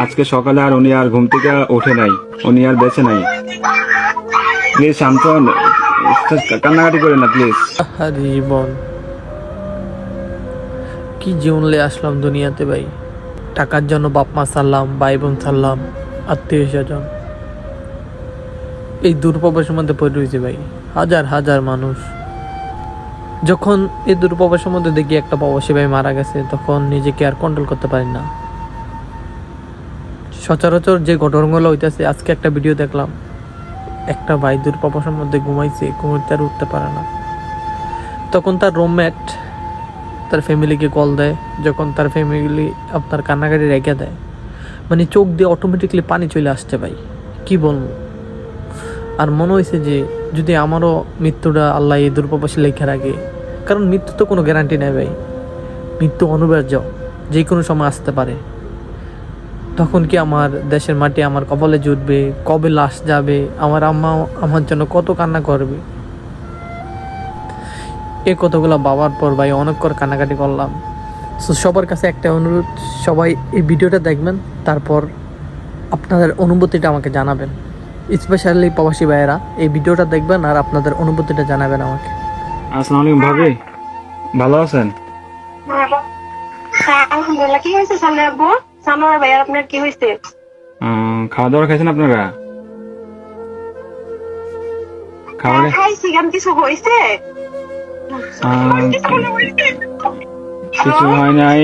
আজকে সকালে আর উনি আর ঘুম থেকে ওঠে নাই, উনি আর বেঁচে নাই। প্লিজ শান্ত হন, কান্নাকাটি করেন না প্লিজ। আরে জীবন, কি জীবন লে আসলাম দুনিয়াতে ভাই। টাকার জন্য বাপ মা ছাড়লাম, ভাই বোন ছাড়লাম, আত্মীয় স্বজন। এই দুর্প্রবাসের মধ্যে পড়ে রয়েছে ভাই, হাজার হাজার মানুষ। যখন এই দুর্প্রবাসের মধ্যে দেখি একটা প্রবাসী ভাই মারা গেছে, তখন নিজেকে আর কন্ট্রোল করতে পারি না। সচরাচর যে ঘটনাগুলো হইতেছে, আজকে একটা ভিডিও দেখলাম, একটা ভাই দুর্প্রবাসের মধ্যে ঘুমাইছে, ঘুমাইতে আর উঠতে পারে না। তখন তার রুমমেট তার ফ্যামিলিকে কল দেয়। যখন তার ফ্যামিলি আপনার কান্নাকাটি রেখে দেয়, মানে চোখ দিয়ে অটোমেটিকলি পানি চলে আসছে ভাই, কি বলবো। আর মনে হয়েছে যে যদি আমারও মৃত্যুটা আল্লাহ এই দুর্প্রবাসে লেখা রাখে, কারণ মৃত্যু তো কোনো গ্যারান্টি নেই ভাই, মৃত্যু অনিবার্য, যে কোনো সময় আসতে পারে। তখন কি আমার দেশের মাটি আমার কপালে জুটবে, কবে লাশ যাবে, আমার আম্মাও আমার জন্য কত কান্না করবে। এই কথাগুলো ভাবার পর ভাই অনেক করে কান্নাকাটি করলাম। সো সবার কাছে একটা অনুরোধ, সবাই এই ভিডিওটা দেখবেন, তারপর আপনাদের অনুভূতিটা আমাকে জানাবেন। স্পেশালি প্রবাসী ভাইয়েরা এই ভিডিওটা দেখবেন আর আপনাদের অনুভূতিটা জানাবেন আমাকে। আসসালামু আলাইকুম ভাবি, ভালো আছেন? হ্যাঁ, আলহামদুলিল্লাহ। কি হয়েছে সামনে আব্বু? সানোয়ার ভাই, আর আপনার কি হয়েছে? খাওয়া দাওয়া খাইছেন আপনারা? খাবার খাইছি, কেন কিছু হয়েছে? কিছু হয় নাই।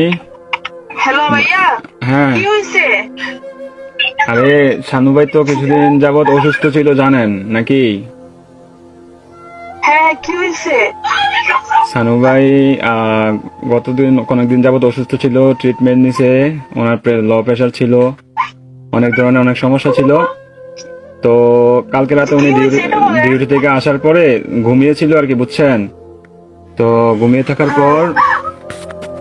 হ্যালো ভাইয়া, হ্যাঁ, কি হয়েছে? আরে শানু ভাই তো কিছুদিন যাবত অসুস্থ ছিল জানেন নাকি? হ্যাঁ, কি হয়েছে? শানু ভাই অনেকদিন যাবত অসুস্থ ছিল, ট্রিটমেন্ট নিছে। ওনার লো প্রেশার ছিল, অনেক ধরনের অনেক সমস্যা ছিল। তো কালকে রাতে উনি ডিউটি থেকে আসার পরে ঘুমিয়েছিল আর কি, বুঝছেন? তো ঘুমিয়ে থাকার পর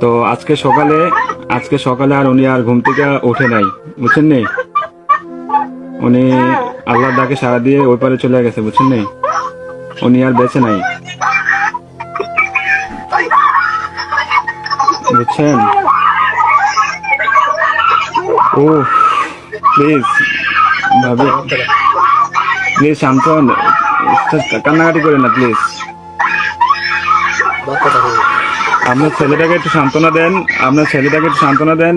তো আজকে সকালে আর উনি আর ঘুম থেকে ওঠে নাই, বুঝছেন নি? উনি আল্লাহর ডাকে সাড়া দিয়ে ওই পারে চলে গেছে, বুঝছেন নি? উনি আর বেঁচে নাই, বুঝছেন? ও প্লিজ ভাবি, প্লিজ শান্ত হন, কান্নাকাটি করেন না প্লিজ। আপনার ছেলেটাকে একটু সান্ত্বনা দেন।